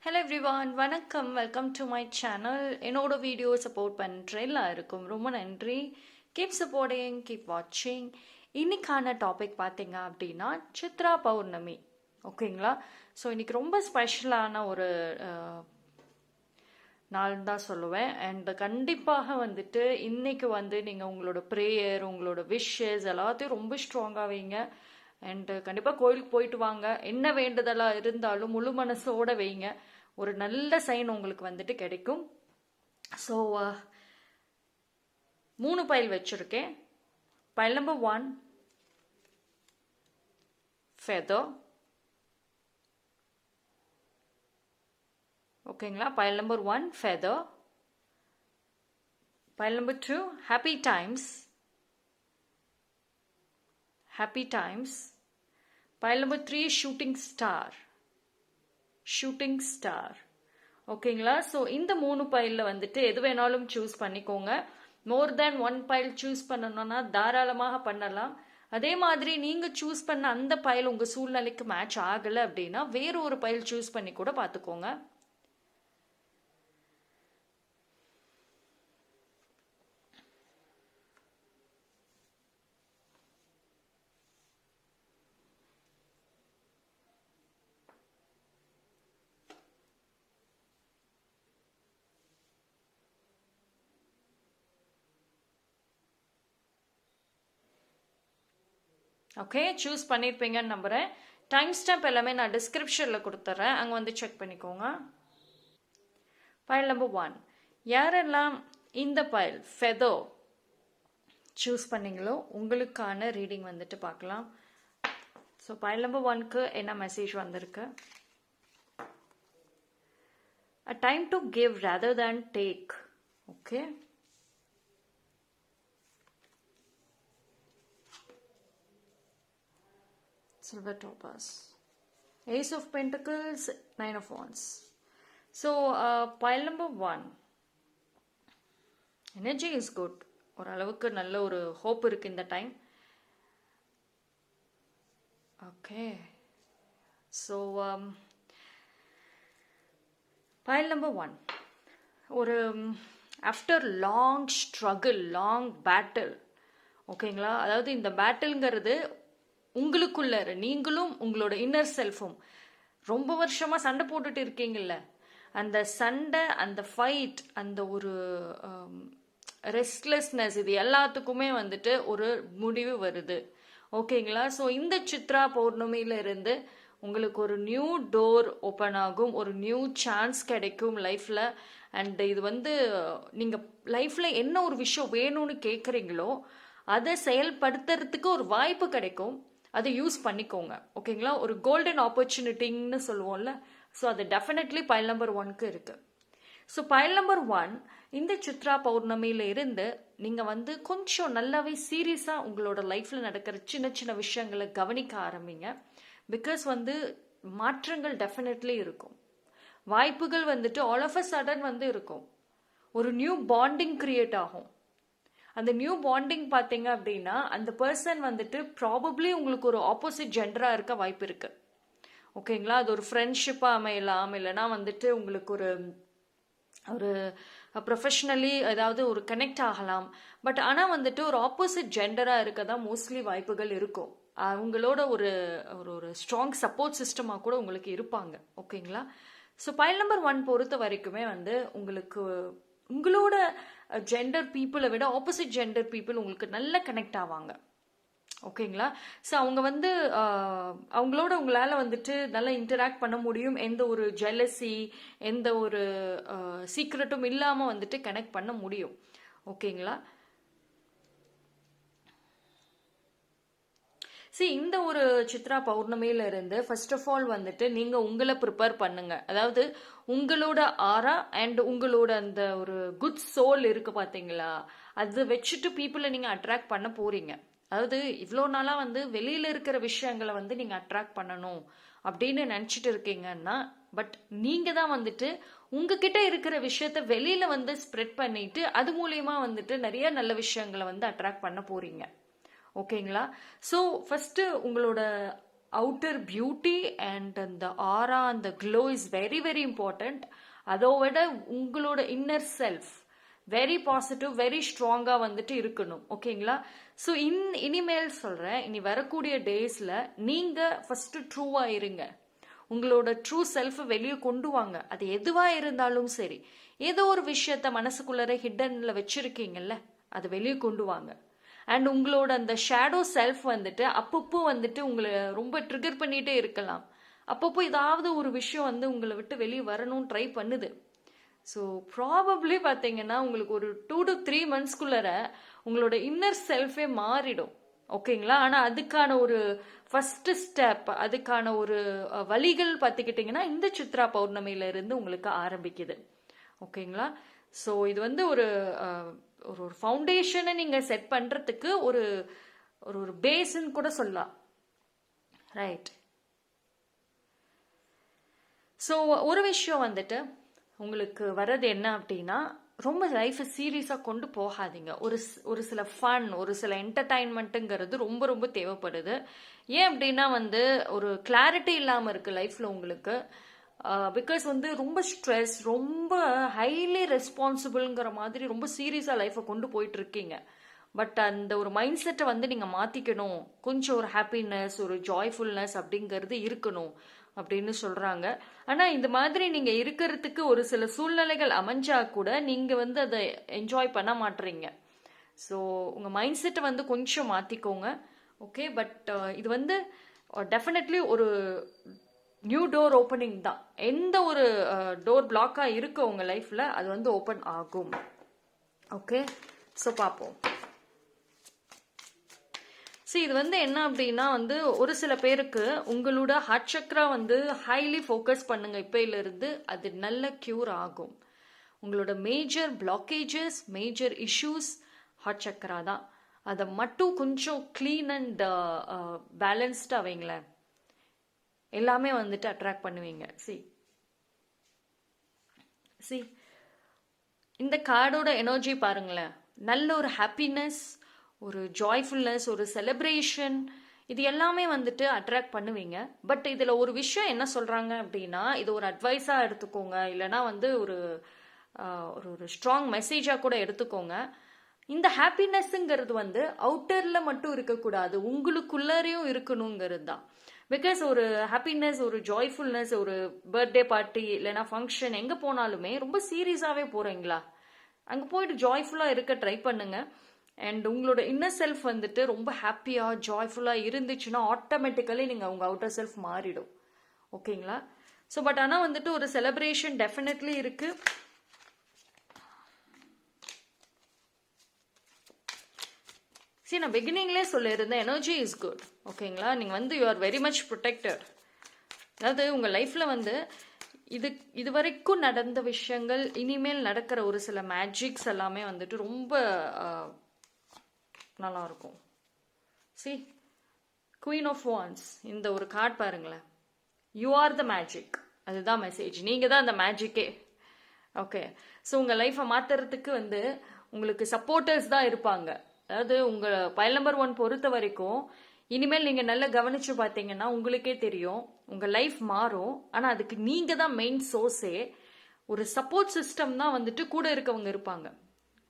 Hello everyone, வணக்கம். Welcome to my channel. என்னோட video support பண்ணுற எல்லாருக்கும் ரொம்ப நன்றி. கீப் சப்போர்ட்டிங், கீப் வாட்சிங். இன்னைக்கான டாபிக் பார்த்தீங்க அப்படின்னா சித்ரா பௌர்ணமி. ஓகேங்களா? ஸோ இன்னைக்கு ரொம்ப ஸ்பெஷலான ஒரு நாள் தான் சொல்லுவேன். அண்ட் கண்டிப்பாக வந்துட்டு இன்னைக்கு வந்து நீங்கள் உங்களோட ப்ரேயர், உங்களோட விஷஸ் எல்லாத்தையும் ரொம்ப ஸ்ட்ராங்காக வைங்க. அண்டு கண்டிப்பாக கோயிலுக்கு போயிட்டு வாங்க. என்ன வேண்டுதலாக இருந்தாலும் முழு மனசோட வைங்க. ஒரு நல்ல சைன் உங்களுக்கு வந்துட்டு கிடைக்கும். ஸோ 3 பைல் வச்சுருக்கேன். Pile number 1 feather. ஓகேங்களா? Pile number 1 feather. Pile number 2 happy times. Happy times. Pile number 3 shooting star. Shooting star. ஓகேங்களா? ஸோ இந்த 3 பைலில் வந்துட்டு எது வேணாலும் சூஸ் பண்ணிக்கோங்க. மோர் தேன் 1 பைல் சூஸ் பண்ணணும்னா தாராளமாக பண்ணலாம். அதே மாதிரி நீங்கள் சூஸ் பண்ண அந்த பைல் உங்கள் சூழ்நிலைக்கு மேட்ச் ஆகலை அப்படின்னா வேறு ஒரு பைல் சூஸ் பண்ணி கூட பார்த்துக்கோங்க. ஓகே, சூஸ் பண்ணியிருப்பீங்கன்னு நம்புகிறேன். டைம் ஸ்டாம்ப் எல்லாமே நான் டிஸ்கிரிப்ஷனில் கொடுத்துட்றேன், அங்கே வந்து செக் பண்ணிக்கோங்க. பைல் நம்பர் 1, யாரெல்லாம் இந்த பைல் ஃபெதோ சூஸ் பண்ணீங்களோ உங்களுக்கான ரீடிங் வந்துட்டு பார்க்கலாம். ஸோ பைல் நம்பர் 1க்கு என்ன மெசேஜ் வந்திருக்கு? A time to give rather than take. Okay. Silver topaz. Ace of Pentacles, 9 of Wands. So pile number 1. Energy is good. ஓரளவுக்கு நல்ல ஒரு ஹோப் இருக்கு இந்த time. Okay. So pile number 1. ஒரு after long struggle, long battle. ஓகேங்களா? அதாவது இந்த பேட்டில்ங்கிறது உங்களுக்குள்ள நீங்களும் உங்களோட இன்னர் செல்ஃபும் ரொம்ப வருஷமாக சண்டை போட்டுட்டு இருக்கீங்கல்ல, அந்த சண்டை, அந்த ஃபைட், அந்த ஒரு ரெஸ்ட்லெஸ்னஸ், இது எல்லாத்துக்குமே வந்துட்டு ஒரு முடிவு வருது. ஓகேங்களா? ஸோ இந்த சித்ரா பௌர்ணமியில இருந்து உங்களுக்கு ஒரு நியூ டோர் ஓப்பன் ஆகும், ஒரு நியூ சான்ஸ் கிடைக்கும் லைஃப்பில். அண்ட் இது வந்து நீங்கள் லைஃப்பில் என்ன ஒரு விஷயம் வேணும்னு கேட்குறீங்களோ அதை செயல்படுத்துறதுக்கு ஒரு வாய்ப்பு கிடைக்கும். அதை யூஸ் பண்ணிக்கோங்க. ஓகேங்களா? ஒரு கோல்டன் ஆப்பர்ச்சுனிட்டின்னு சொல்லுவோம்ல, ஸோ அது டெஃபினெட்லி பைல் நம்பர் 1க்கு இருக்கு. ஸோ பைல் நம்பர் 1, இந்த சித்ரா பௌர்ணமியில இருந்து நீங்கள் வந்து கொஞ்சம் நல்லாவே சீரியஸாக உங்களோட லைஃப்பில் நடக்கிற சின்ன சின்ன விஷயங்களை கவனிக்க ஆரம்பிங்க. பிகாஸ் வந்து மாற்றங்கள் டெஃபினெட்லி இருக்கும். வாய்ப்புகள் வந்துட்டு ஆல் ஆஃப் அ சடன் வந்து இருக்கும். ஒரு நியூ பாண்டிங் கிரியேட் ஆகும். அந்த நியூ பாண்டிங் பார்த்தீங்க அப்படின்னா அந்த பர்சன் வந்துட்டு ப்ராபப்ளி உங்களுக்கு ஒரு ஆப்போசிட் ஜெண்டராக இருக்க வாய்ப்பு இருக்கு. ஓகேங்களா? அது ஒரு ஃப்ரெண்ட்ஷிப்பாக அமையலாம், இல்லைனா வந்துட்டு உங்களுக்கு ஒரு ஒரு ப்ரொஃபஷ்னலி ஏதாவது ஒரு கனெக்ட் ஆகலாம். பட் ஆனால் வந்துட்டு ஒரு ஆப்போசிட் ஜெண்டராக இருக்க தான் மோஸ்ட்லி வாய்ப்புகள் இருக்கும். அவங்களோட ஒரு ஒரு ஸ்ட்ராங் சப்போர்ட் சிஸ்டமாக கூட உங்களுக்கு இருப்பாங்க. ஓகேங்களா? ஸோ பைல் நம்பர் 1 பொறுத்த வரைக்குமே வந்து உங்களுக்கு உங்களோட ஜெண்டர் பீப்புளை விட ஆப்போசிட் ஜெண்டர் பீப்புள் உங்களுக்கு நல்ல கனெக்ட் ஆவாங்க. ஓகேங்களா? ஸோ அவங்க வந்து அவங்களோட உங்களால் வந்துட்டு நல்லா இன்டராக்ட் பண்ண முடியும். எந்த ஒரு ஜெலசி, எந்த ஒரு சீக்ரெட்டும் இல்லாமல் வந்துட்டு கனெக்ட் பண்ண முடியும். ஓகேங்களா? இந்த ஒரு சித்ரா பௌர்ணமியில இருந்து ஃபர்ஸ்ட் ஆஃப் ஆல் வந்துட்டு நீங்க உங்களை ப்ரிப்பேர் பண்ணுங்க. அதாவது உங்களோட ஆரா அண்ட் உங்களோட அந்த ஒரு குட் சோல் இருக்கு பாத்தீங்களா, அதை வச்சுட்டு பீப்புளை நீங்க அட்ராக்ட் பண்ண போறீங்க. அதாவது இவ்வளோ நாளாக வந்து வெளியில இருக்கிற விஷயங்களை வந்து நீங்க அட்ராக்ட் பண்ணணும் அப்படின்னு நினைச்சிட்டு இருக்கீங்கன்னா, பட் நீங்க தான் வந்துட்டு உங்ககிட்ட இருக்கிற விஷயத்த வெளியில வந்து ஸ்ப்ரெட் பண்ணிட்டு அது மூலியமா வந்துட்டு நிறைய நல்ல விஷயங்களை வந்து அட்ராக்ட் பண்ண போறீங்க. ஓகேங்களா? ஸோ ஃபஸ்ட்டு உங்களோட அவுட்டர் பியூட்டி அண்ட் அந்த ஆரா அந்த glow is very very important. அதை விட உங்களோட inner self very positive, very ஸ்ட்ராங்காக வந்துட்டு இருக்கணும். ஓகேங்களா? ஸோ இனிமேல் சொல்கிறேன், இனி வரக்கூடிய டேஸில் நீங்கள் ஃபஸ்ட்டு ட்ரூவாக இருங்க. உங்களோட ட்ரூ செல்ஃபை வெளியே கொண்டு வாங்க. அது எதுவாக இருந்தாலும் சரி. ஏதோ ஒரு விஷயத்த மனசுக்குள்ளே ஹிட்டனில் வச்சுருக்கீங்கல்ல, அதை வெளியே கொண்டு வாங்க. அண்ட் உங்களோட அந்த ஷேடோ செல்ஃப் வந்துட்டு அப்பப்போ வந்துட்டு உங்களை ரொம்ப ட்ரிகர் பண்ணிகிட்டே இருக்கலாம். அப்பப்போ ஏதாவது ஒரு விஷயம் வந்து உங்களை விட்டு வெளியே வரணும்னு ட்ரை பண்ணுது. ஸோ ப்ராபப்ளி பார்த்தீங்கன்னா உங்களுக்கு ஒரு 2 to 3 monthsக்குள்ளே உங்களோட இன்னர் செல்ஃபே மாறிடும். ஓகேங்களா? ஆனால் அதுக்கான ஒரு ஃபர்ஸ்ட் ஸ்டெப், அதுக்கான ஒரு வழிகள் பார்த்துக்கிட்டிங்கன்னா இந்த சித்ரா பௌர்ணமியிலிருந்து உங்களுக்கு ஆரம்பிக்குது. ஓகேங்களா? ஸோ இது வந்து ஒரு ஒரு ஃபவுண்டேஷனை நீங்கள் செட் பண்ணுறதுக்கு ஒரு ஒரு பேஸ்ன்னு கூட சொல்லலாம். ரைட். ஸோ ஒரு விஷயம் வந்துட்டு உங்களுக்கு வர்றது என்ன அப்படின்னா, ரொம்ப லைஃப்பை சீரியஸாக கொண்டு போகாதீங்க. ஒரு சில ஃபன், ஒரு சில என்டர்டைன்மெண்ட்டுங்கிறது ரொம்ப ரொம்ப தேவைப்படுது. ஏன் அப்படின்னா வந்து ஒரு கிளாரிட்டி இல்லாமல் இருக்குது லைஃப்பில் உங்களுக்கு. பிகாஸ் வந்து ரொம்ப ஸ்ட்ரெஸ், ரொம்ப ஹைலி ரெஸ்பான்சிபிள்ங்கிற மாதிரி ரொம்ப சீரியஸாக லைஃப்பை கொண்டு போயிட்டு இருக்கீங்க. பட் அந்த ஒரு மைண்ட் செட்டை வந்து நீங்கள் மாற்றிக்கணும். கொஞ்சம் ஒரு ஹாப்பினஸ், ஒரு ஜாய்ஃபுல்னஸ் அப்படிங்கிறது இருக்கணும் அப்படின்னு சொல்கிறாங்க. ஆனால் இந்த மாதிரி நீங்கள் இருக்கிறதுக்கு ஒரு சில சூழ்நிலைகள் அமைஞ்சா கூட நீங்கள் வந்து அதை என்ஜாய் பண்ண மாட்டுறீங்க. ஸோ உங்கள் மைண்ட் செட்டை வந்து கொஞ்சம் மாற்றிக்கோங்க. ஓகே? பட் இது வந்து டெஃபினெட்லி ஒரு நியூ டோர் ஓப்பனிங் தான். எந்த ஒரு டோர் பிளாக்காக இருக்கு உங்கள் லைஃப்பில், அது வந்து ஓப்பன் ஆகும். ஓகே? ஸோ பார்ப்போம். ஸோ இது வந்து என்ன அப்படின்னா வந்து ஒரு சில பேருக்கு உங்களோட ஹார்ட் சக்ரா வந்து ஹைலி ஃபோக்கஸ் பண்ணுங்க இப்போயிலிருந்து, அது நல்ல க்யூர் ஆகும். உங்களோட major blockages, major issues heart chakra தான். அதை மட்டும் கொஞ்சம் க்ளீன் அண்ட் பேலன்ஸ்டாக வைங்களேன், எல்லாமே வந்துட்டு அட்ராக்ட் பண்ணுவீங்க. சி இந்த கார்டோட எனர்ஜி பாருங்களேன், நல்ல ஒரு ஹாப்பினஸ், ஒரு ஜாய்ஃபுல்னஸ், ஒரு செலிப்ரேஷன், இது எல்லாமே வந்துட்டு அட்ராக்ட் பண்ணுவீங்க. பட் இதில் ஒரு விஷயம் என்ன சொல்கிறாங்க அப்படின்னா, இது ஒரு அட்வைஸாக எடுத்துக்கோங்க, இல்லைனா வந்து ஒரு ஒரு ஸ்ட்ராங் மெசேஜாக கூட எடுத்துக்கோங்க. இந்த ஹாப்பினஸ்ங்கிறது வந்து அவுட்டரில் மட்டும் இருக்கக்கூடாது, உங்களுக்குள்ளரையும் இருக்கணுங்கிறது தான். பிகாஸ் ஒரு ஹாப்பினஸ், ஒரு ஜாய்ஃபுல்னஸ், ஒரு பர்த்டே பார்ட்டி இல்லைனா ஃபங்க்ஷன் எங்கே போனாலுமே ரொம்ப சீரியஸாகவே போகிறீங்களா, அங்கே போயிட்டு ஜாய்ஃபுல்லாக இருக்க ட்ரை பண்ணுங்க. அண்ட் உங்களோட இன்னர் செல்ஃப் வந்துட்டு ரொம்ப ஹாப்பியாக ஜாய்ஃபுல்லாக இருந்துச்சுன்னா ஆட்டோமேட்டிக்கலி நீங்கள் உங்கள் அவுட்டர் செல்ஃப் மாறிடும். ஓகேங்களா? ஸோ பட் ஆனால் வந்துட்டு ஒரு செலிப்ரேஷன் டெஃபினெட்லி இருக்கு. சரி, நான் பிகினிங்லேயே சொல்லியிருந்தேன், எனர்ஜி இஸ் குட். ஓகேங்களா? நீங்கள் வந்து you are very much protected. அதாவது உங்கள் லைஃப்பில் வந்து இது வரைக்கும் நடந்த விஷயங்கள், இனிமேல் நடக்கிற ஒரு சில மேஜிக்ஸ் எல்லாமே வந்துட்டு ரொம்ப நல்லா இருக்கும். சி, குவீன் ஆஃப் வான்ஸ், இந்த ஒரு கார்டு பாருங்களேன், யூ ஆர் த மேஜிக். அதுதான் மெசேஜ், நீங்கள் தான் அந்த மேஜிக்கே. ஓகே? ஸோ உங்கள் லைஃப்பை மாற்றுறதுக்கு வந்து உங்களுக்கு சப்போர்ட்டர்ஸ் தான் இருப்பாங்க. அதாவது உங்கள் பைல் நம்பர் 1 பொறுத்த வரைக்கும் இனிமேல் நீங்கள் நல்லா கவனிச்சு பார்த்தீங்கன்னா உங்களுக்கே தெரியும், உங்கள் லைஃப் மாறும். ஆனால் அதுக்கு நீங்கள் தான் மெயின் சோர்ஸே. ஒரு சப்போர்ட் சிஸ்டம் தான் வந்துட்டு கூட இருக்கவங்க இருப்பாங்க.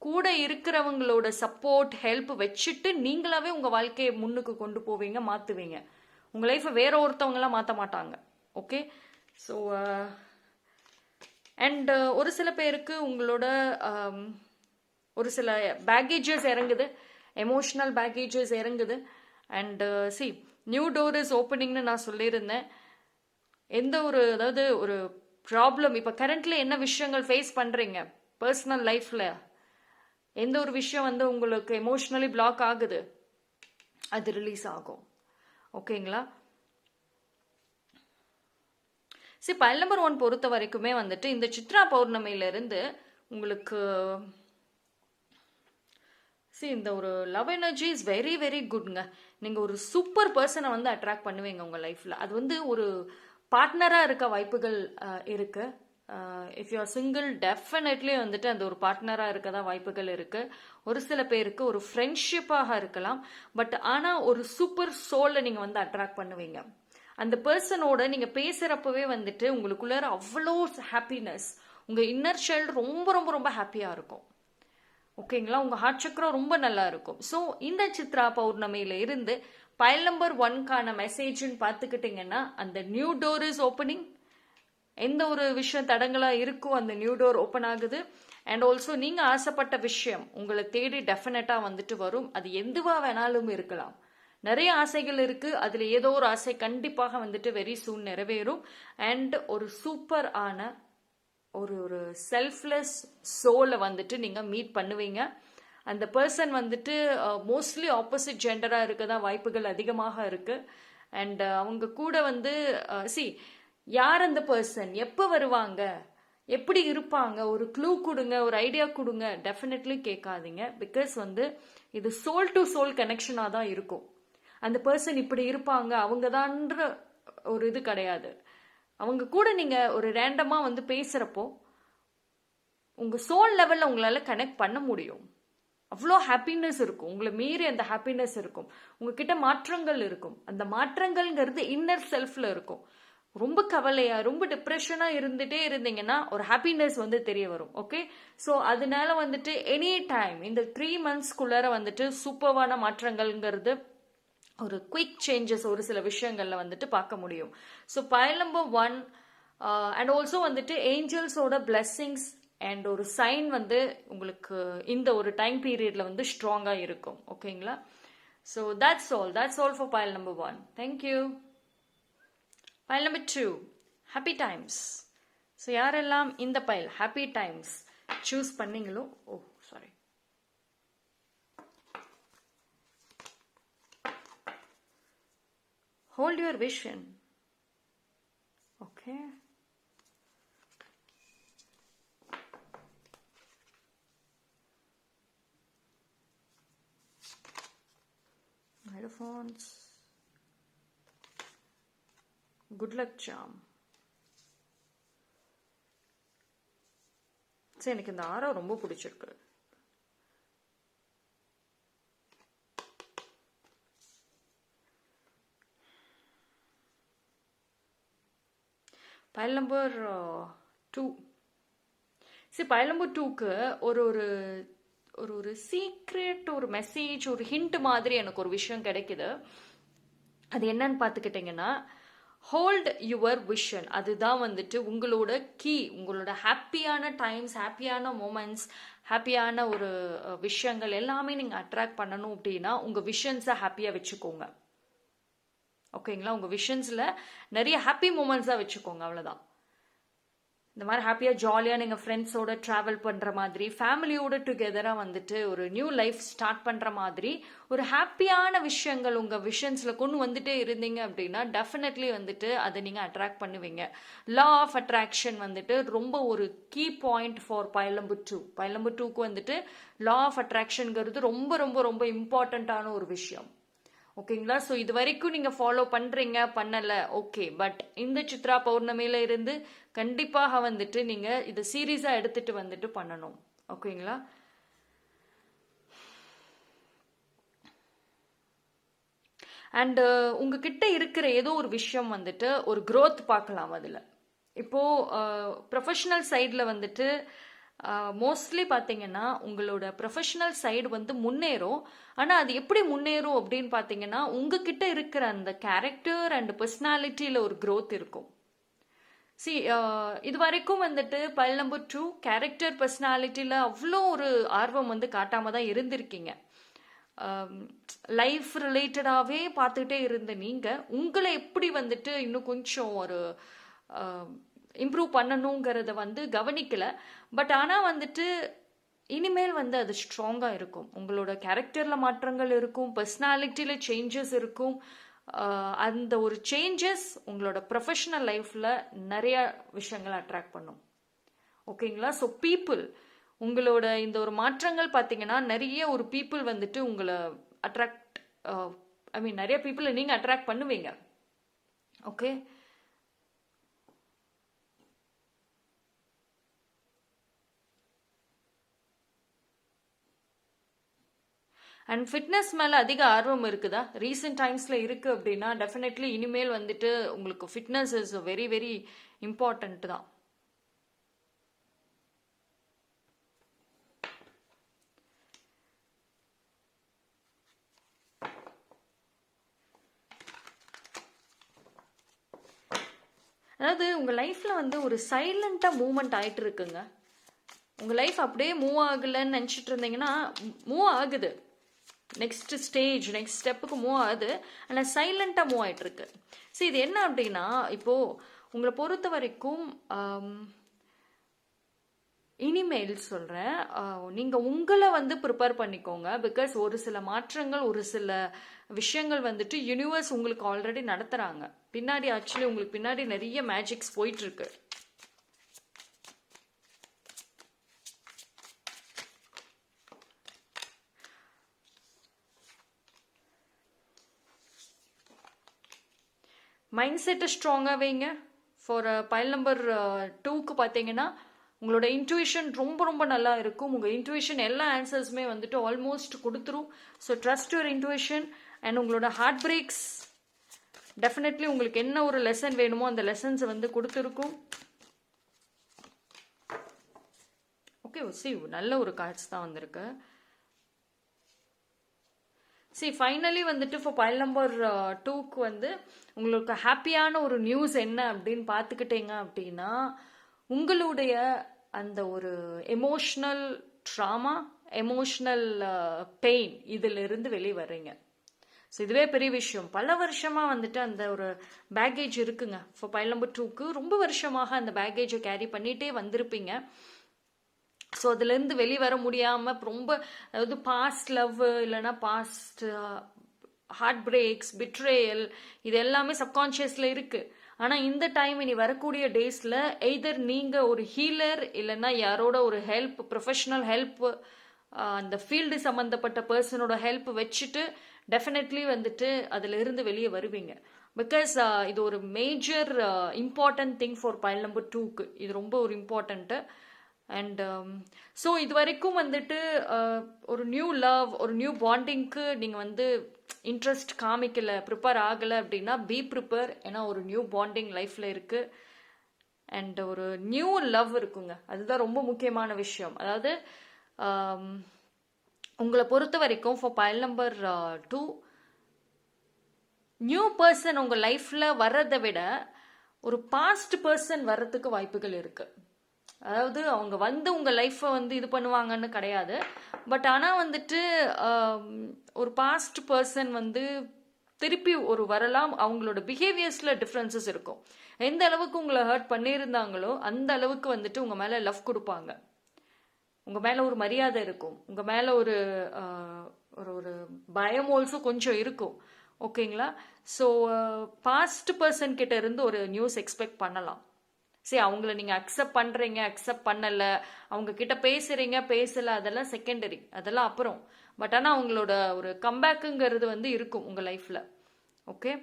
கூட இருக்கிறவங்களோட சப்போர்ட், ஹெல்ப் வச்சுட்டு நீங்களாவே உங்கள் வாழ்க்கையை முன்னுக்கு கொண்டு போவீங்க, மாற்றுவீங்க. உங்கள் லைஃப்பை வேற ஒருத்தவங்களாம் மாற்ற மாட்டாங்க. ஓகே? ஸோ அண்ட் ஒரு சில பேருக்கு உங்களோட ஒரு சில பேக்கேஜஸ் இறங்குது, எமோஷ்னல் பேக்கேஜஸ் இறங்குது. And see, new door is ஓப்பனிங்னு நான் சொல்லியிருந்தேன். எந்த ஒரு, அதாவது ஒரு ப்ராப்ளம் இப்போ கரண்ட்ல என்ன விஷயங்கள் ஃபேஸ் பண்ணுறீங்க பர்சனல் லைஃப்பில், எந்த ஒரு விஷயம் வந்து உங்களுக்கு எமோஷ்னலி பிளாக் ஆகுது, அது ரிலீஸ் ஆகும். ஓகேங்களா? சரி, பைல் நம்பர் 1 பொறுத்த வரைக்குமே வந்துட்டு இந்த சித்ரா பௌர்ணமியிலிருந்து உங்களுக்கு இந்த ஒரு love energy is very very குட்ங்க. நீங்கள் ஒரு சூப்பர் பர்சனை வந்து அட்ராக்ட் பண்ணுவீங்க உங்கள் லைஃப்பில். அது வந்து ஒரு பார்ட்னராக இருக்க வாய்ப்புகள் இருக்கு. If you are single, definitely வந்துட்டு அந்த ஒரு பார்ட்னராக இருக்க தான் வாய்ப்புகள் இருக்கு. ஒரு சில பேருக்கு ஒரு ஃப்ரெண்ட்ஷிப்பாக இருக்கலாம். பட் ஆனால் ஒரு சூப்பர் சோலை நீங்கள் வந்து அட்ராக்ட் பண்ணுவீங்க. அந்த பர்சனோட நீங்க பேசுறப்பவே வந்துட்டு உங்களுக்குள்ளார அவ்வளோ ஹாப்பினஸ், உங்க இன்னர் சைல்டு ரொம்ப ரொம்ப ரொம்ப ஹாப்பியா இருக்கும். ஓகேங்களா, உங்க ஹார்ட் சக்கரம் ரொம்ப நல்லா இருக்கும். ஸோ இந்த சித்ரா பௌர்ணமியில இருந்து பைல் நம்பர் 1க்கான மெசேஜ்னு பார்த்துக்கிட்டிங்கன்னா, அந்த நியூ டோர் இஸ் ஓப்பனிங். எந்த ஒரு விஷயம் தடங்களா இருக்கோ அந்த நியூ டோர் ஓப்பன் ஆகுது. அண்ட் ஆல்சோ நீங்க ஆசைப்பட்ட விஷயம் உங்களை தேடி டெஃபினட்டா வந்துட்டு வரும். அது எதுவா வேணாலும் இருக்கலாம். நிறைய ஆசைகள் இருக்கு, அதுல ஏதோ ஒரு ஆசை கண்டிப்பாக வந்துட்டு வெரி சூன் நிறைவேறும். அண்ட் ஒரு சூப்பர் ஆன ஒரு செல்ஃப்லெஸ் சோலை வந்துட்டு நீங்க மீட் பண்ணுவீங்க. அந்த பர்சன் வந்துட்டு மோஸ்ட்லி ஆப்போசிட் ஜெண்டரா இருக்கதான் வாய்ப்புகள் அதிகமாக இருக்கு. அண்ட் அவங்க கூட வந்து யார் அந்த பர்சன், எப்போ வருவாங்க, எப்படி இருப்பாங்க, ஒரு க்ளூ கொடுங்க, ஒரு ஐடியா கொடுங்க, டெஃபினெட்லி கேட்காதீங்க. பிகாஸ் வந்து இது சோல் டு சோல் கனெக்ஷனாக தான் இருக்கும். அந்த பர்சன் இப்படி இருப்பாங்க அவங்க தான்ற ஒரு இது கிடையாது. அவங்க கூட நீங்க ஒரு ரேண்டமா வந்து பேசுறப்போ உங்க சோல் லெவல்ல உங்களால கனெக்ட் பண்ண முடியும். அவ்வளோ ஹாப்பினஸ் இருக்கும், உங்களை மீறி அந்த ஹாப்பினஸ் இருக்கும். உங்ககிட்ட மாற்றங்கள் இருக்கும். அந்த மாற்றங்கள்ங்கிறது இன்னர் செல்ஃப்ல இருக்கும். ரொம்ப கவலையா ரொம்ப டிப்ரெஷனா இருந்துட்டே இருந்தீங்கன்னா ஒரு ஹாப்பினஸ் வந்து தெரிய வரும். ஓகே, ஸோ அதனால வந்துட்டு எனி டைம் இந்த 3 monthsக்குள்ளார வந்துட்டு சூப்பர்வான மாற்றங்கள்ங்கிறது ஒரு குயிக் சேஞ்சஸ் ஒரு சில விஷயங்கள்ல வந்துட்டு பார்க்க முடியும். So pile number 1 and also வந்துட்டு ஏஞ்சல்ஸோட பிளெஸ்ஸிங்ஸ் அண்ட் ஒரு சைன் வந்து உங்களுக்கு இந்த ஒரு டைம் பீரியட்ல வந்து ஸ்ட்ராங்கா இருக்கும். ஓகேங்களா, so that's all for file number 1. Thank you. Pile number 2 happy times. So யாரெல்லாம் இந்த பைல் ஹாப்பி டைம்ஸ் சூஸ் பண்ணீங்களோ, sorry, hold your vision. Okay, headphones, good luck charm. சரி, எனக்கு இந்த ஆரோ ரொம்ப பிடிச்சிருக்கு. File number 2. பைல் நம்பர் 2க்கு ஒரு ஒரு ஒரு சீக்ரெட், ஒரு மெசேஜ், ஒரு ஹிண்ட் மாதிரி எனக்கு ஒரு விஷயம் கிடைக்குது. அது என்னன்னு பார்த்துக்கிட்டிங்கன்னா, ஹோல்ட் யுவர் விஷன். அதுதான் வந்துட்டு உங்களோட கீ. உங்களோட ஹாப்பியான டைம்ஸ், ஹாப்பியான மூமெண்ட்ஸ், ஹாப்பியான ஒரு விஷயங்கள் எல்லாமே நீங்கள் அட்ராக்ட் பண்ணணும் அப்படின்னா உங்கள் விஷன்ஸை ஹாப்பியாக வச்சுக்கோங்க. ஓகேங்களா, உங்கள் விஷன்ஸில் நிறைய ஹாப்பி மூமெண்ட்ஸாக வச்சுக்கோங்க. அவ்வளோதான். இந்த மாதிரி ஹாப்பியாக ஜாலியாக நீங்கள் ஃப்ரெண்ட்ஸோட ட்ராவல் பண்ணுற மாதிரி, ஃபேமிலியோட டுகெதராக வந்துட்டு ஒரு நியூ லைஃப் ஸ்டார்ட் பண்ணுற மாதிரி ஒரு ஹாப்பியான விஷயங்கள் உங்கள் விஷன்ஸில் கொண்டு வந்துட்டே இருந்தீங்க அப்படின்னா டெஃபினெட்லி வந்துட்டு அதை நீங்கள் அட்ராக்ட் பண்ணுவீங்க. லா ஆஃப் அட்ராக்ஷன் வந்துட்டு ரொம்ப ஒரு key point for file number 2. File number 2க்கு வந்துட்டு லா ஆஃப் அட்ராக்ஷனுங்கிறது ரொம்ப ரொம்ப ரொம்ப இம்பார்ட்டண்ட்டான ஒரு விஷயம். ஓகேங்களா, ஸோ இது வரைக்கும் நீங்கள் ஃபாலோ பண்ணுறீங்க பண்ணலை, ஓகே, பட் இந்த சித்ரா பௌர்ணமியில இருந்து கண்டிப்பாக வந்துட்டு நீங்கள் இதை சீரியஸாக எடுத்துட்டு வந்துட்டு பண்ணணும். ஓகேங்களா, அண்டு உங்ககிட்ட இருக்கிற ஏதோ ஒரு விஷயம் வந்துட்டு ஒரு growth பார்க்கலாம் அதில். இப்போது ப்ரொஃபஷனல் சைடில் வந்துட்டு மோஸ்ட்லி பார்த்தீங்கன்னா உங்களோட ப்ரொஃபஷனல் சைடு வந்து முன்னேறும். ஆனால் அது எப்படி முன்னேறும் அப்படின்னு பார்த்தீங்கன்னா உங்ககிட்ட இருக்கிற அந்த கேரக்டர் அண்ட் பர்சனாலிட்டியில் ஒரு growth இருக்கும். இது வரைக்கும் வந்துட்டு பைல் நம்பர் 2 கேரக்டர் பர்சனாலிட்டியில் அவ்வளோ ஒரு ஆர்வம் வந்து காட்டாம தான் இருந்திருக்கீங்க. லைஃப் ரிலேட்டடாகவே பார்த்துக்கிட்டே இருந்த நீங்கள் உங்களை எப்படி வந்துட்டு இன்னும் கொஞ்சம் ஒரு இம்ப்ரூவ் பண்ணணுங்கிறத வந்து கவனிக்கலை. பட் ஆனால் வந்துட்டு இனிமேல் வந்து அது ஸ்ட்ராங்காக இருக்கும். உங்களோட கேரக்டரில் மாற்றங்கள் இருக்கும், பர்சனாலிட்டியில் சேஞ்சஸ் இருக்கும். அந்த ஒரு சேஞ்சஸ் உங்களோட ப்ரொஃபஷனல் லைஃப்பில் நிறைய விஷயங்களை அட்ராக்ட் பண்ணும். ஓகேங்களா, ஸோ பீப்புள் உங்களோட இந்த ஒரு மாற்றங்கள் பார்த்தீங்கன்னா நிறைய ஒரு பீப்புள் வந்துட்டு உங்களை அட்ராக்ட், நிறைய பீப்புளை நீங்கள் அட்ராக்ட் பண்ணுவீங்க. ஓகே, அண்ட் ஃபிட்னஸ் மேலே அதிக ஆர்வம் இருக்குதா? ரீசெண்ட் டைம்ஸில் இருக்குது அப்படின்னா டெஃபினெட்லி இனிமேல் வந்துட்டு உங்களுக்கு fitness is very very important தான். அதாவது உங்கள் லைஃப்பில் வந்து ஒரு சைலண்ட்டாக மூவ்மெண்ட் ஆகிட்டு இருக்குங்க. உங்கள் லைஃப் அப்படியே மூவ் ஆகலைன்னு நினச்சிட்டு இருந்தீங்கன்னா மூவ் ஆகுது, நெக்ஸ்ட் ஸ்டேஜ் நெக்ஸ்ட் ஸ்டெப்புக்கு மூவ் ஆகுது, ஆனால் சைலண்ட்டாக மூவ் ஆகிட்டுருக்கு. ஸோ இது என்ன அப்படின்னா, இப்போது உங்களை பொறுத்த வரைக்கும் இனிமேல் சொல்கிறேன், நீங்கள் உங்களை வந்து ப்ரிப்பேர் பண்ணிக்கோங்க. பிகாஸ் ஒரு சில மாற்றங்கள், ஒரு சில விஷயங்கள் வந்துட்டு யூனிவர்ஸ் உங்களுக்கு ஆல்ரெடி நடத்துகிறாங்க. பின்னாடி ஆக்சுவலி உங்களுக்கு பின்னாடி நிறைய மேஜிக்ஸ் போயிட்டுருக்கு. மைண்ட் செட்டை ஸ்ட்ராங்காக வைங்க. ஃபார் பைல் நம்பர் 2க்கு பார்த்தீங்கன்னா உங்களோட இன்ட்யூஷன் ரொம்ப ரொம்ப நல்லா இருக்கும். உங்கள் இன்ட்யூஷன் எல்லா ஆன்சர்ஸுமே வந்துட்டு ஆல்மோஸ்ட் கொடுத்துரும். So trust your intuition. And உங்களோட ஹார்ட் பிரேக்ஸ் டெஃபினெட்லி உங்களுக்கு என்ன ஒரு லெசன் வேணுமோ அந்த லெசன்ஸை வந்து கொடுத்துருக்கும். ஓகே, சி நல்ல ஒரு கார்ட்ஸ் தான் வந்திருக்கு. சி ஃபைனலி வந்துட்டு ஃபார் பைல் நம்பர் 2க்கு வந்து உங்களுக்கு ஹாப்பியான ஒரு நியூஸ் என்ன அப்படின்னு பார்த்துக்கிட்டீங்க அப்படின்னா, உங்களுடைய அந்த ஒரு எமோஷ்னல் ட்ராமா, எமோஷ்னல் பெயின் இதிலிருந்து வெளியே வர்றீங்க. ஸோ இதுவே பெரிய விஷயம். பல வருஷமாக வந்துட்டு அந்த ஒரு பேக்கேஜ் இருக்குங்க. ஃபார் பைல் நம்பர் 2க்கு ரொம்ப வருஷமாக அந்த பேக்கேஜை கேரி பண்ணிகிட்டே வந்திருப்பீங்க. ஸோ அதுலேருந்து வெளியே வர முடியாமல் ரொம்ப, அதாவது பாஸ்ட் லவ் இல்லைன்னா பாஸ்ட் ஹார்ட் பிரேக்ஸ், பிட்ரேயல், இது எல்லாமே சப்கான்ஷியஸில் இருக்குது. ஆனால் இந்த டைம் இனி வரக்கூடிய டேஸில் எய்தர் நீங்கள் ஒரு ஹீலர் இல்லைன்னா யாரோட ஒரு ஹெல்ப், ப்ரொஃபஷனல் ஹெல்ப், அந்த ஃபீல்டு சம்மந்தப்பட்ட பர்சனோட ஹெல்ப் வச்சுட்டு டெஃபினெட்லி வந்துட்டு அதில் இருந்து வெளியே வருவீங்க. பிகாஸ் இது ஒரு major important thing for file number 2க்கு. இது ரொம்ப ஒரு இம்பார்ட்டண்ட்டு. அண்ட் ஸோ இது வரைக்கும் வந்துட்டு ஒரு நியூ லவ், ஒரு நியூ பாண்டிங்க்கு நீங்கள் வந்து இன்ட்ரெஸ்ட் காமிக்கலை, ப்ரிப்பேர் ஆகலை அப்படின்னா பி ப்ரிப்பேர். ஏன்னா ஒரு நியூ பாண்டிங் லைஃப்பில் இருக்குது. அண்ட் ஒரு நியூ லவ் இருக்குங்க. அதுதான் ரொம்ப முக்கியமான விஷயம். அதாவது உங்களை பொறுத்த வரைக்கும் for file number 2 new person உங்கள் லைஃப்பில் வர்றதை விட ஒரு பாஸ்ட் பர்சன் வர்றதுக்கு வாய்ப்புகள் இருக்குது. அதாவது அவங்க வந்து உங்கள் லைஃப்பை வந்து இது பண்ணுவாங்கன்னு கிடையாது. பட் ஆனால் வந்துட்டு ஒரு பாஸ்ட் பர்சன் வந்து திருப்பி ஒரு வரலாம். அவங்களோட பிஹேவியர்ஸில் டிஃப்ரென்சஸ் இருக்கும். எந்த அளவுக்கு உங்களை ஹர்ட் பண்ணியிருந்தாங்களோ அந்த அளவுக்கு வந்துட்டு உங்கள் மேலே லவ் கொடுப்பாங்க. உங்கள் மேலே ஒரு மரியாதை இருக்கும். உங்கள் மேலே ஒரு ஒரு பயம் ஆல்சோ கொஞ்சம் இருக்கும். ஓகேங்களா? ஸோ பாஸ்ட் பர்சன் கிட்ட இருந்து ஒரு நியூஸ் எக்ஸ்பெக்ட் பண்ணலாம். சரி, அவங்கள நீங்கள் அக்செப்ட் பண்ணுறீங்க, அக்செப்ட் பண்ணலை, அவங்க கிட்ட பேசுகிறீங்க பேசலை, அதெல்லாம் செகண்டரி, அதெல்லாம் அப்புறம். பட் ஆனால் அவங்களோட ஒரு கம்பேக்குங்கிறது வந்து இருக்கும் உங்கள் லைஃப்பில். ஓகே,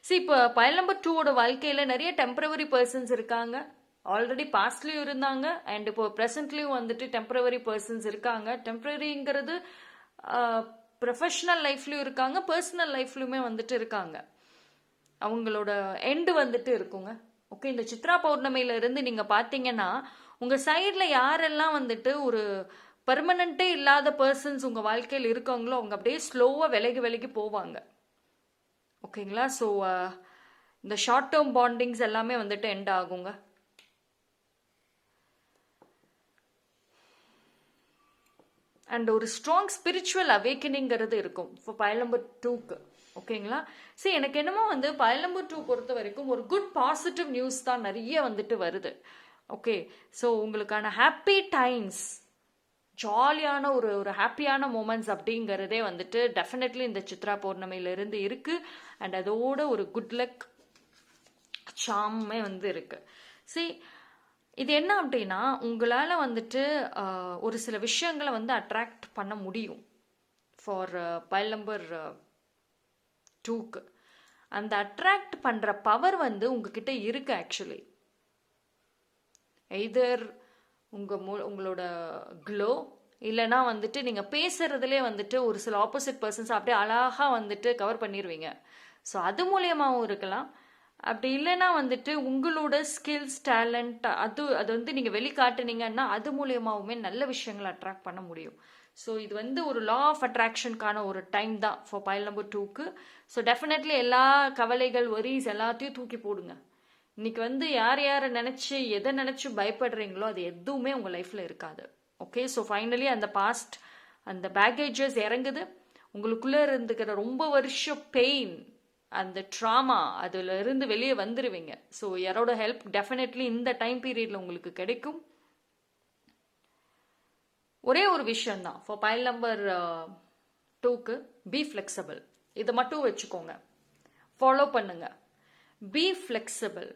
சரி, இப்போ பைல் நம்பர் 2ஓட வாழ்க்கையில் நிறைய டெம்பரவரி பர்சன்ஸ் இருக்காங்க. ஆல்ரெடி பாஸ்ட்லேயும் இருந்தாங்க அண்ட் இப்போ ப்ரெசன்ட்லேயும் வந்துட்டு டெம்பரவரி பர்சன்ஸ் இருக்காங்க. டெம்பரரிங்கிறது ப்ரொஃபஷ்னல் லைஃப்லையும் இருக்காங்க, பர்சனல் லைஃப்லையுமே வந்துட்டு இருக்காங்க. அவங்களோட எண்டு வந்துட்டு இருக்குங்க. ஓகே, இந்த சித்ரா பௌர்ணமியில இருந்து நீங்கள் பார்த்தீங்கன்னா உங்கள் சைடில் யாரெல்லாம் வந்துட்டு ஒரு பர்மனண்ட்டே இல்லாத பர்சன்ஸ் உங்கள் வாழ்க்கையில் இருக்காங்களோ அவங்க அப்படியே ஸ்லோவாக விலகி போவாங்க. ஓகேங்களா? ஸோ இந்த ஷார்ட் டேர்ம் பாண்டிங்ஸ் எல்லாமே வந்துட்டு எண்ட் ஆகுங்க. அண்ட் ஒரு ஸ்ட்ராங் ஸ்பிரிச்சுவல் அவேக்கனிங்கிறது இருக்கும் இப்போ பைல் நம்பர் 2க்கு. ஓகேங்களா? சரி, எனக்கு என்னமோ வந்து பைல் நம்பர் 2 பொறுத்த வரைக்கும் ஒரு குட் பாசிட்டிவ் நியூஸ் தான் நிறைய வந்துட்டு வருது. ஓகே, ஸோ உங்களுக்கான ஹாப்பி டைம்ஸ், ஜாலியான ஒரு ஒரு ஹாப்பியான மூமெண்ட்ஸ் அப்படிங்கிறதே வந்துட்டு டெஃபினெட்லி இந்த சித்ரா பௌர்ணமியிலிருந்து இருக்குது. அண்ட் அதோட ஒரு குட் லக் சாமே வந்து இருக்குது. சரி, இது என்ன அப்படின்னா உங்களால் வந்துட்டு ஒரு சில விஷயங்களை வந்து அட்ராக்ட் பண்ண முடியும் ஃபார் பைல் நம்பர் 2க்கு. அந்த அட்ராக்ட் பண்ணுற பவர் வந்து உங்ககிட்ட இருக்கு. ஆக்சுவலி எய்தர் உங்களோட க்ளோ இல்லைனா வந்துட்டு நீங்கள் பேசுகிறதுலே வந்துட்டு ஒரு சில ஆப்போசிட் பர்சன்ஸ் அப்படியே அழகாக வந்துட்டு கவர் பண்ணிடுவீங்க. ஸோ அது மூலியமாகவும் இருக்கலாம். அப்படி இல்லைன்னா வந்துட்டு உங்களோட ஸ்கில்ஸ் டேலண்ட் அது அது வந்து நீங்கள் வெளிக்காட்டுனீங்கன்னா அது மூலியமாகவுமே நல்ல விஷயங்களை அட்ராக்ட் பண்ண முடியும். ஸோ இது வந்து ஒரு லா ஆஃப் அட்ராக்ஷனுக்கான ஒரு டைம் தான் ஃபார் பைல் நம்பர் 2க்கு. ஸோ டெஃபினெட்லி எல்லா கவலைகள் வரிஸ் எல்லாத்தையும் தூக்கி போடுங்க. இன்னைக்கு வந்து யார் யாரை நினச்சி எதை நினச்சி பயப்படுறீங்களோ அது எதுவுமே உங்கள் லைஃப்பில் இருக்காது. ஓகே, ஸோ ஃபைனலி அந்த பாஸ்ட் அந்த பேக்கேஜஸ் இறங்குது. உங்களுக்குள்ளே இருந்துக்கிற ரொம்ப வருஷம் பெயின், அந்த ட்ராமா, அதுல இருந்து வெளியே வந்துடுவீங்க. ஸோ யாரோட ஹெல்ப் டெஃபினெட்லி இந்த டைம் பீரியட்ல உங்களுக்கு கிடைக்கும். ஒரே ஒரு விஷயம் தான் ஃபார் பைல் நம்பர் 2க்கு, பி ஃப்ளெக்சிபிள். இதை மட்டும் வச்சுக்கோங்க, ஃபாலோ பண்ணுங்க. B flexible.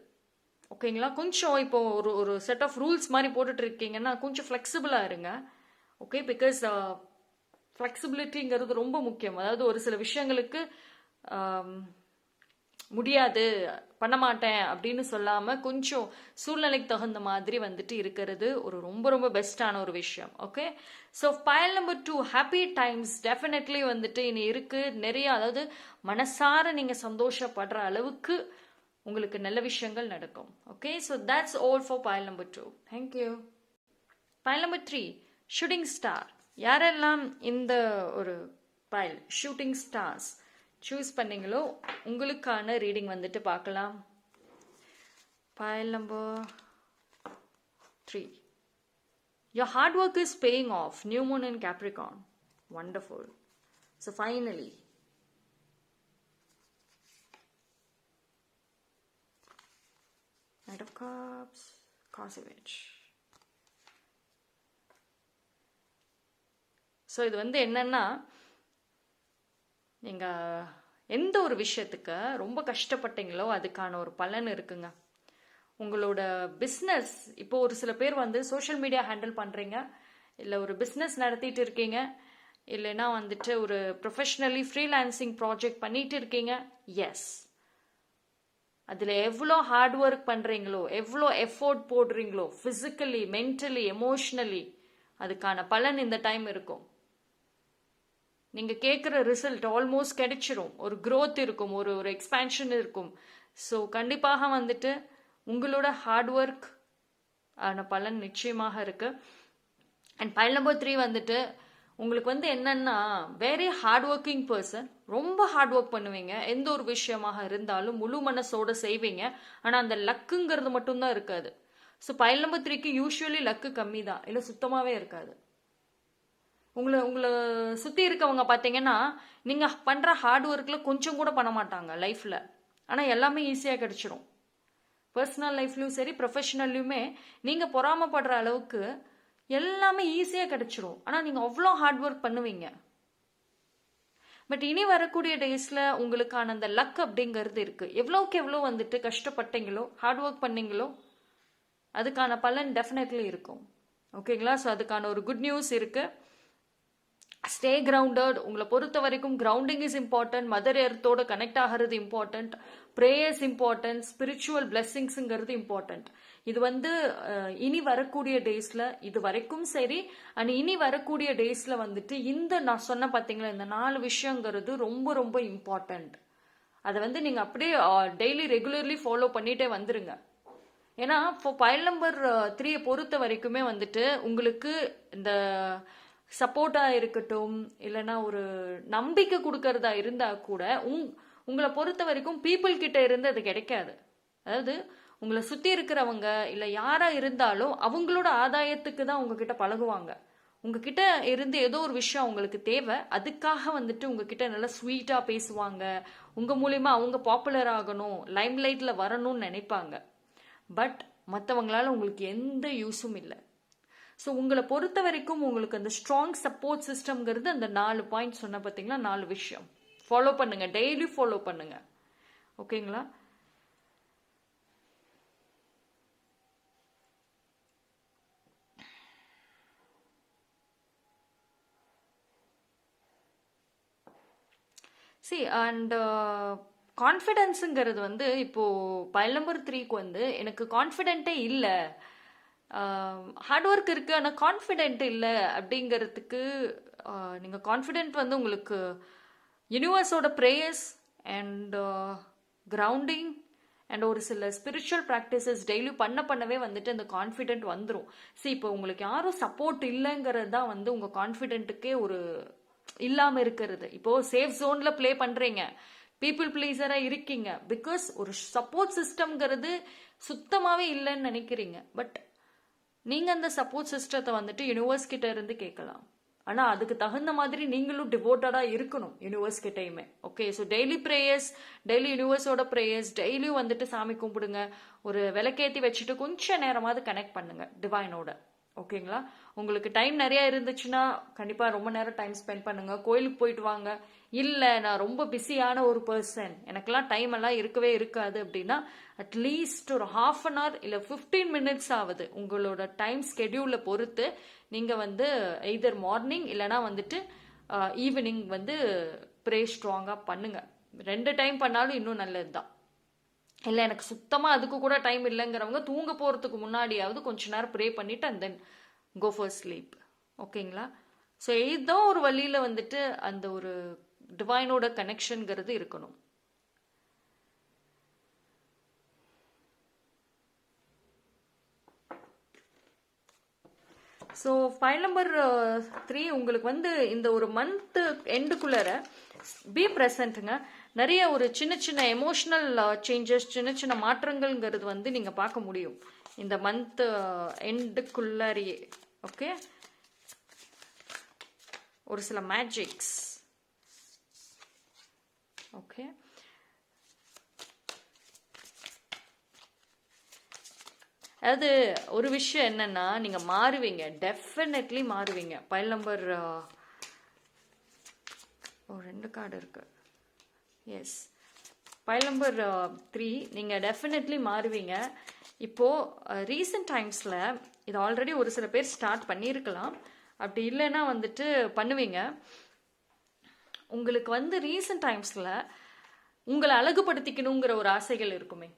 ஓகேங்களா? கொஞ்சம் இப்போ ஒரு ஒரு செட் ஆஃப் ரூல்ஸ் மாதிரி போட்டுட்டு இருக்கீங்கன்னா கொஞ்சம் ஃப்ளெக்சிபிளாக இருங்க. ஓகே, பிகாஸ் ஃப்ளெக்சிபிலிட்டிங்கிறது ரொம்ப முக்கியம். அதாவது ஒரு சில விஷயங்களுக்கு முடியாது, பண்ண மாட்டேன் அப்படின்னு சொல்லாமல் கொஞ்சம் சூழ்நிலைக்கு தகுந்த மாதிரி வந்துட்டு இருக்கிறது ஒரு ரொம்ப ரொம்ப பெஸ்டான ஒரு விஷயம். Okay, so pile number 2 happy times definitely வந்துட்டு இனி இருக்கு நிறைய. அதாவது மனசார நீங்கள் சந்தோஷப்படுற அளவுக்கு உங்களுக்கு நல்ல விஷயங்கள் நடக்கும். Okay, so that's all for file number 2. Thank you. Pile number 3 shooting star. யாரெல்லாம் இந்த ஒரு பைல் ஷூட்டிங் ஸ்டார்ஸ் சூஸ் பண்ணீங்களோ உங்களுக்கான ரீடிங் வந்துட்டு பார்க்கலாம். File number 3. Your hard work is paying off. New moon in Capricorn. Wonderful. So finally, Knight of Cups, Kosovic. So இது வந்து என்னன்னா, நீங்கள் எந்த ஒரு விஷயத்துக்கு ரொம்ப கஷ்டப்பட்டீங்களோ அதுக்கான ஒரு பலன் இருக்குங்க. உங்களோட பிஸ்னஸ், இப்போ ஒரு சில பேர் வந்து சோஷியல் மீடியா ஹேண்டில் பண்ணுறீங்க, இல்லை ஒரு பிஸ்னஸ் நடத்திட்டு இருக்கீங்க, இல்லைன்னா வந்துட்டு ஒரு ப்ரொஃபஷ்னலி ஃப்ரீலான்சிங் ப்ராஜெக்ட் பண்ணிட்டு இருக்கீங்க. எஸ், அதில் எவ்வளோ ஹார்ட் ஒர்க் பண்ணுறீங்களோ, எவ்வளோ எஃபோர்ட் போடுறீங்களோ, ஃபிசிக்கலி, மென்டலி, எமோஷ்னலி, அதுக்கான பலன் இந்த டைம் இருக்கும். நீங்கள் கேட்குற ரிசல்ட் ஆல்மோஸ்ட் கிடைச்சிரும். ஒரு க்ரோத் இருக்கும், ஒரு ஒரு எக்ஸ்பேன்ஷன் இருக்கும். ஸோ கண்டிப்பாக வந்துட்டு உங்களோட ஹார்ட் ஒர்க் ஆன பலன் நிச்சயமாக இருக்கு. அண்ட் பைல் நம்பர் 3 வந்துட்டு உங்களுக்கு வந்து என்னன்னா, வெரி ஹார்ட் ஒர்க்கிங் பர்சன். ரொம்ப ஹார்ட் ஒர்க் பண்ணுவீங்க, எந்த ஒரு விஷயமாக இருந்தாலும் முழு மனசோட செய்வீங்க. ஆனால் அந்த லக்குங்கிறது மட்டும்தான் இருக்காது. ஸோ பைல் நம்பர் 3க்கு யூஸ்வலி லக்கு கம்மி தான், இல்லை சுத்தமாகவே இருக்காது. உங்களை சுற்றி இருக்கவங்க பார்த்தீங்கன்னா நீங்கள் பண்ணுற ஹார்ட் ஒர்க்கில் கொஞ்சம் கூட பண்ண மாட்டாங்க லைஃப்பில். ஆனால் எல்லாமே ஈஸியாக கிடைச்சிடும். பர்சனல் லைஃப்லையும் சரி, ப்ரொஃபஷனல்லையுமே நீங்கள் பொறாமப்படுற அளவுக்கு எல்லாமே ஈஸியாக கிடைச்சிடும். ஆனால் நீங்கள் அவ்வளோ ஹார்ட் ஒர்க் பண்ணுவீங்க. பட் இனி வரக்கூடிய டேஸில் உங்களுக்கான அந்த லக் அப்படிங்கிறது இருக்குது. எவ்வளோக்கு எவ்வளோ வந்துட்டு கஷ்டப்பட்டீங்களோ, ஹார்ட் ஒர்க் பண்ணீங்களோ, அதுக்கான பலன் டெஃபினெட்லி இருக்கும். ஓகேங்களா? ஸோ அதுக்கான ஒரு குட் நியூஸ் இருக்குது. Stay grounded. உங்களை பொறுத்த வரைக்கும் கிரவுண்டிங் இஸ் இம்பார்ட்டன்ட். மதர் எர்த்தோட கனெக்ட் ஆகிறது இம்பார்ட்டன்ட். Prayers important. ஸ்பிரிச்சுவல் பிளெஸ்ஸிங்ஸுங்கிறது இம்பார்ட்டன்ட். இது வந்து இனி வரக்கூடிய டேஸில், இது வரைக்கும் சரி, அண்ட் இனி வரக்கூடிய டேஸில் வந்துட்டு இந்த நான் சொன்ன பார்த்தீங்களா, இந்த 4 விஷயங்கிறது ரொம்ப ரொம்ப இம்பார்ட்டன்ட். அதை வந்து நீங்கள் அப்படியே டெய்லி ரெகுலர்லி ஃபாலோ பண்ணிகிட்டே வந்துருங்க. ஏன்னா இப்போ பைல் நம்பர் 3 பொறுத்த வரைக்குமே வந்துட்டு உங்களுக்கு இந்த சப்போர்ட்டாக இருக்கட்டும், இல்லைன்னா ஒரு நம்பிக்கை கொடுக்கறதா இருந்தால் கூட உங்களை பொறுத்த வரைக்கும் பீப்புள் கிட்ட இருந்து அது கிடைக்காது. அதாவது உங்களை சுற்றி இருக்கிறவங்க இல்லை யாராக இருந்தாலும் அவங்களோட ஆதாயத்துக்கு தான் உங்ககிட்ட பழகுவாங்க. உங்ககிட்ட இருந்து ஏதோ ஒரு விஷயம் அவங்களுக்கு தேவை, அதுக்காக வந்துட்டு உங்ககிட்ட நல்லா ஸ்வீட்டாக பேசுவாங்க. உங்கள் மூலிமா அவங்க பாப்புலர் ஆகணும், லைம் லைட்டில் வரணும்னு நினைப்பாங்க. பட் மற்றவங்களால உங்களுக்கு எந்த யூஸும் இல்லை. ஸோ உங்களை பொறுத்த வரைக்கும் உங்களுக்கு அந்த ஸ்ட்ராங் சப்போர்ட் சிஸ்டம்ங்கிறது அந்த 4 பாயிண்ட் சொன்ன பார்த்தீங்களா, 4 விஷயம் ஃபாலோ பண்ணுங்க, டெய்லி ஃபாலோ பண்ணுங்க. ஓகேங்களா? சி அண்ட் கான்ஃபிடென்ஸுங்கிறது வந்து இப்போது பைல் நம்பர் 3க்கு வந்து எனக்கு கான்ஃபிடென்ட்டே இல்லை, ஹார்ட் ஒர்க் இருக்குது ஆனால் கான்ஃபிடென்ட் இல்லை அப்படிங்கிறதுக்கு நீங்கள் கான்ஃபிடென்ட் வந்து உங்களுக்கு யூனிவர்ஸோட ப்ரேயர்ஸ் அண்ட் கிரவுண்டிங் அண்ட் ஒரு சில ஸ்பிரிச்சுவல் ப்ராக்டிசஸ் டெய்லி பண்ணவே வந்துட்டு அந்த கான்ஃபிடென்ட் வந்துடும். இப்போ உங்களுக்கு யாரும் சப்போர்ட் இல்லைங்கிறது தான் வந்து உங்கள் கான்ஃபிடென்ட்டுக்கே ஒரு இல்லாமல் இருக்கிறது. இப்போது சேஃப் ஜோனில் ப்ளே பண்ணுறீங்க, பீப்புள் ப்ளீஸராக இருக்கீங்க, பிகாஸ் ஒரு சப்போர்ட் சிஸ்டம்ங்கிறது சுத்தமாகவே இல்லைன்னு நினைக்கிறீங்க. பட் நீங்கள் அந்த சப்போர்ட் சிஸ்டத்தை வந்துட்டு யூனிவர்ஸ் கிட்ட இருந்து கேட்கலாம். ஆனால் அதுக்கு தகுந்த மாதிரி நீங்களும் டிவோட்டடாக இருக்கணும் யூனிவர்ஸ் கிட்டையுமே. Okay, so daily prayers, daily யூனிவர்ஸோட ப்ரேயர்ஸ், டெய்லியும் வந்துட்டு சாமி கும்பிடுங்க. ஒரு விளக்கேற்றி வச்சுட்டு கொஞ்சம் நேரமாவது கனெக்ட் பண்ணுங்க டிவைனோட. ஓகேங்களா? உங்களுக்கு டைம் நிறையா இருந்துச்சுன்னா கண்டிப்பாக ரொம்ப நேரம் டைம் ஸ்பெண்ட் பண்ணுங்க. கோயிலுக்கு போயிட்டு வாங்க. இல்லை நான் ரொம்ப பிஸியான ஒரு பர்சன், எனக்கெல்லாம் டைம் எல்லாம் இருக்கவே இருக்காது அப்படின்னா அட்லீஸ்ட் ஒரு 1/2 அன் ஹவர் இல்லை 15 மினிட்ஸ் ஆகுது உங்களோட டைம் ஸ்கெடியூலை பொறுத்து நீங்கள் வந்து எய்தர் மார்னிங் இல்லைனா வந்துட்டு ஈவினிங் வந்து ப்ரே ஸ்ட்ராங்காக பண்ணுங்க. 2 டைம் பண்ணாலும் இன்னும் நல்லது தான். இல்லை எனக்கு சுத்தமாக அதுக்கு கூட டைம் இல்லைங்கிறவங்க தூங்க போகிறதுக்கு முன்னாடியாவது கொஞ்ச நேரம் ப்ரே பண்ணிவிட்டு and then go for sleep. ஓகேங்களா? ஸோ ஏதோ ஒரு வழியில் வந்துட்டு அந்த ஒரு டிவைனோட கனெக்ஷன்கிறது இருக்கணும். ஸோ ஃபைல் நம்பர் 3 உங்களுக்கு வந்து இந்த ஒரு மந்த் எண்டுக்குள்ளார பி ப்ரெசன்ட்டுங்க. நிறைய ஒரு சின்ன சின்ன எமோஷ்னல் சேஞ்சஸ், சின்ன சின்ன மாற்றங்கள்ங்கிறது வந்து நீங்கள் பார்க்க முடியும் இந்த மந்த் எண்டுக்குள்ளாரியே. ஓகே, ஒரு சில மேஜிக்ஸ். ஓகே, அது ஒரு விஷயம் என்னன்னா நீங்க மாறுவீங்க, டெஃபினெட்லி மாறுவீங்க. பைல் நம்பர் 2 கார்டு இருக்கு. எஸ், பைல் நம்பர் 3 நீங்க டெஃபினெட்லி மாறுவீங்க. இப்போ ரீசெண்ட் டைம்ஸ்ல இது ஆல்ரெடி ஒரு சில பேர் ஸ்டார்ட் பண்ணியிருக்கலாம், அப்படி இல்லைன்னா வந்துட்டு பண்ணுவீங்க. உங்களுக்கு வந்து ரீசெண்ட் டைம்ஸ்ல உங்களை அழகுபடுத்திக்கணுங்கிற ஒரு ஆசைகள் இருக்குமே,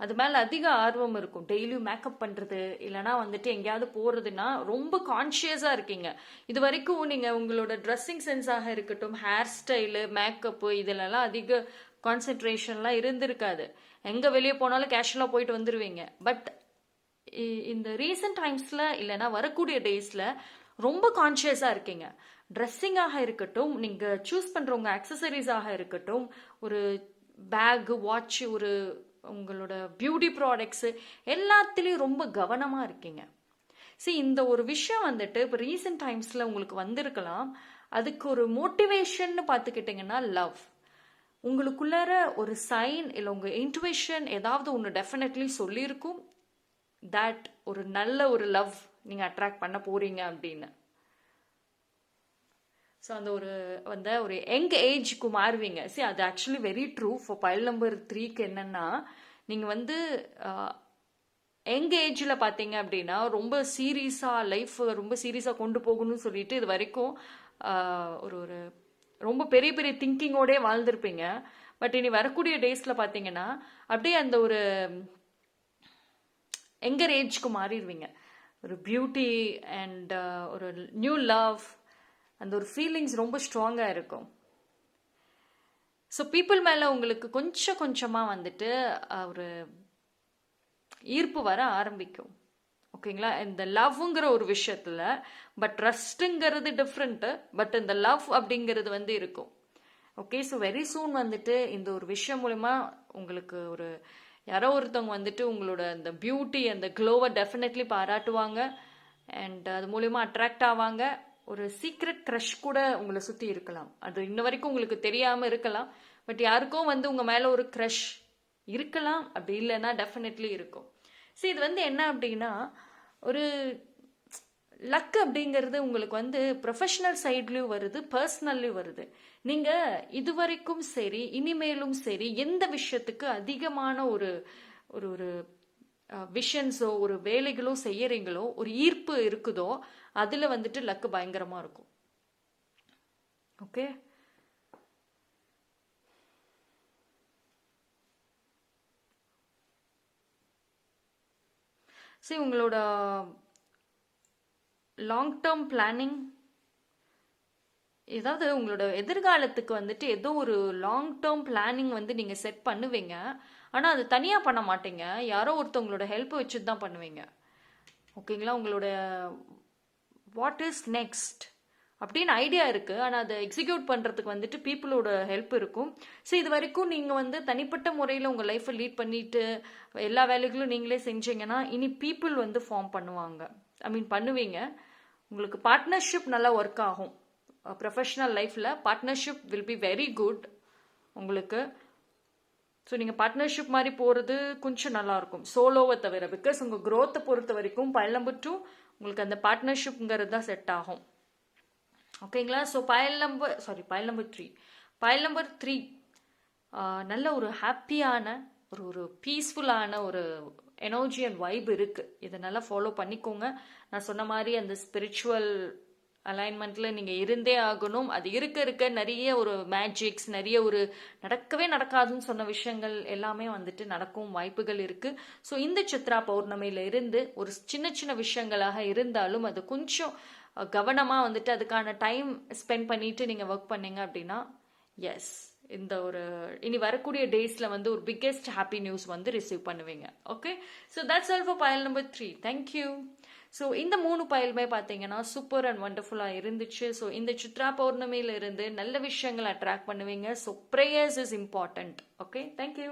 அது மேலே அதிக ஆர்வம் இருக்கும். டெய்லியும் மேக்கப் பண்ணுறது, இல்லைனா வந்துட்டு எங்கேயாவது போகிறதுனா ரொம்ப கான்ஷியஸாக இருக்கீங்க. இது வரைக்கும் நீங்கள் உங்களோட ட்ரெஸ்ஸிங் சென்ஸாக இருக்கட்டும், ஹேர் ஸ்டைலு, மேக்கப்பு இதிலெல்லாம் அதிக கான்சென்ட்ரேஷன்லாம் இருந்திருக்காது. எங்கே வெளியே போனாலும் கேஷுவலாக போயிட்டு வந்துடுவீங்க. பட் இந்த ரீசெண்ட் டைம்ஸில் இல்லைனா வரக்கூடிய டேஸில் ரொம்ப கான்ஷியஸாக இருக்கீங்க. ட்ரெஸ்ஸிங்காக இருக்கட்டும், நீங்கள் சூஸ் பண்ணுறவங்க அக்சசரிஸாக இருக்கட்டும், ஒரு பேகு, வாட்ச், ஒரு உங்களோட பியூட்டி ப்ராடக்ட்ஸு எல்லாத்துலேயும் ரொம்ப கவனமாக இருக்கீங்க. இந்த ஒரு விஷயம் வந்துட்டு இப்போ ரீசெண்ட் டைம்ஸில் உங்களுக்கு வந்திருக்கலாம். அதுக்கு ஒரு மோட்டிவேஷன் பார்த்துக்கிட்டிங்கன்னா லவ். உங்களுக்குள்ளார ஒரு சைன் இல்லை உங்கள் இன்ட்யூஷன் ஏதாவது ஒன்று டெஃபினெட்லி சொல்லியிருக்கும் தட் ஒரு நல்ல ஒரு லவ் நீங்கள் அட்ராக்ட் பண்ண போகிறீங்க அப்படின்னு. ஸோ அந்த ஒரு யங் ஏஜ்க்கு மாறுவீங்க. அது actually very true. For file number 3க்கு என்னன்னா நீங்கள் வந்து யங் ஏஜில் பார்த்தீங்க அப்படின்னா ரொம்ப சீரியஸாக லைஃப் ரொம்ப சீரியஸாக கொண்டு போகணும்னு சொல்லிட்டு இது வரைக்கும் ஒரு ரொம்ப பெரிய பெரிய திங்கிங்கோடே வாழ்ந்திருப்பீங்க. பட் இனி வரக்கூடிய டேஸில் பார்த்தீங்கன்னா அப்படியே அந்த ஒரு யங்கர் ஏஜ்க்கு மாறிடுவீங்க. ஒரு பியூட்டி அண்ட் ஒரு நியூ லவ், அந்த ஒரு ஃபீலிங்ஸ் ரொம்ப ஸ்ட்ராங்காக இருக்கும். ஸோ பீப்புள் மேலே உங்களுக்கு கொஞ்சம் கொஞ்சமாக வந்துட்டு ஒரு ஈர்ப்பு வர ஆரம்பிக்கும். ஓகேங்களா? இந்த லவ்ங்கிற ஒரு விஷயத்தில். பட் ட்ரஸ்ட்டுங்கிறது டிஃப்ரெண்ட்டு, பட் இந்த லவ் அப்படிங்கிறது வந்து இருக்கும். ஓகே, ஸோ வெரி சூன் வந்துட்டு இந்த ஒரு விஷயம் மூலமா உங்களுக்கு ஒரு யாரோ ஒருத்தவங்க வந்துட்டு உங்களோட அந்த பியூட்டி அந்த க்ளோவை டெஃபினெட்லி பாராட்டுவாங்க அண்ட் அது மூலயமா அட்ராக்ட் ஆவாங்க. ஒரு சீக்ரெட் க்ரஷ் கூட உங்களை சுற்றி இருக்கலாம். அது இன்ன வரைக்கும் உங்களுக்கு தெரியாமல் இருக்கலாம். பட் யாருக்கும் வந்து உங்கள் மேலே ஒரு க்ரஷ் இருக்கலாம், அப்படி இல்லைன்னா டெஃபினெட்லி இருக்கும். இது வந்து என்ன அப்படின்னா ஒரு லக் அப்படிங்கிறது உங்களுக்கு வந்து ப்ரொஃபஷனல் சைட்லேயும் வருது, பர்சனல்லையும் வருது. நீங்கள் இது வரைக்கும் சரி இனிமேலும் சரி எந்த விஷயத்துக்கு அதிகமான ஒரு ஒரு ஒரு விஷன்ஸோ ஒரு வேலைகளோ செய்யறீங்களோ, ஒரு ஈர்ப்பு இருக்குதோ, அதில் வந்துட்டு லக்கு பயங்கரமாக இருக்கும். ஓகே, சரி, உங்களோட லாங் டேர்ம் பிளானிங், ஏதாவது உங்களோட எதிர்காலத்துக்கு வந்துட்டு ஏதோ ஒரு லாங் டேர்ம் பிளானிங் வந்து நீங்கள் செட் பண்ணுவீங்க. ஆனால் அது தனியாக பண்ண மாட்டீங்க, யாரோ ஒருத்தவங்களோட ஹெல்ப் வச்சுட்டு தான் பண்ணுவீங்க. ஓகேங்களா? உங்களோட வாட் இஸ் நெக்ஸ்ட் அப்படின்னு ஐடியா இருக்குது, ஆனால் அதை எக்ஸிக்யூட் பண்ணுறதுக்கு வந்துட்டு பீப்புளோட ஹெல்ப் இருக்கும். ஸோ இது வரைக்கும் நீங்கள் வந்து தனிப்பட்ட முறையில் உங்கள் லைஃப்பை லீட் பண்ணிட்டு எல்லா வேலைகளும் நீங்களே செஞ்சீங்கன்னா இனி பீப்புள் வந்து ஃபார்ம் பண்ணுவாங்க, பண்ணுவீங்க. உங்களுக்கு பார்ட்னர்ஷிப் நல்லா ஒர்க் ஆகும். ப்ரொஃபஷனல் லைஃப்பில் partnership will be very good உங்களுக்கு. ஸோ நீங்கள் பார்ட்னர்ஷிப் மாதிரி போகிறது கொஞ்சம் நல்லாயிருக்கும் சோலோவை தவிர. பிகாஸ் உங்கள் க்ரோத்தை பொறுத்த வரைக்கும் பயல் நம்பர் 2 உங்களுக்கு அந்த பார்ட்னர்ஷிப்ங்கிறது தான் செட் ஆகும். ஓகேங்களா? ஸோ பயல் நம்பர் 3 நல்ல ஒரு ஹாப்பியான ஒரு பீஸ்ஃபுல்லான ஒரு எனர்ஜி அண்ட் வைப் இருக்குது. இதை நல்லா ஃபாலோ பண்ணிக்கோங்க. நான் சொன்ன மாதிரி அந்த ஸ்பிரிச்சுவல் அலைன்மெண்ட்டில் நீங்கள் இருந்தே ஆகணும். அது இருக்க நிறைய ஒரு மேஜிக்ஸ், நிறைய ஒரு நடக்கவே நடக்காதுன்னு சொன்ன விஷயங்கள் எல்லாமே வந்துட்டு நடக்கும் வாய்ப்புகள் இருக்குது. ஸோ இந்த சித்ரா பௌர்ணமியில இருந்து ஒரு சின்ன சின்ன விஷயங்களாக இருந்தாலும் அது கொஞ்சம் கவனமாக வந்துட்டு அதுக்கான டைம் ஸ்பெண்ட் பண்ணிட்டு நீங்கள் ஒர்க் பண்ணீங்க அப்படின்னா எஸ், இந்த ஒரு இனி வரக்கூடிய டேஸில் வந்து ஒரு பிக்கெஸ்ட் ஹாப்பி நியூஸ் வந்து ரிசீவ் பண்ணுவீங்க. Okay, so that's all for பயல் நம்பர் 3. தேங்க்யூ. ஸோ இந்த 3 பயலுமே பார்த்தீங்கன்னா சூப்பர் அண்ட் வண்டர்ஃபுல்லாக இருந்துச்சு. ஸோ இந்த சித்ரா பௌர்ணமியில இருந்து நல்ல விஷயங்களை அட்ராக்ட் பண்ணுவீங்க. So prayers is important. Okay, thank you.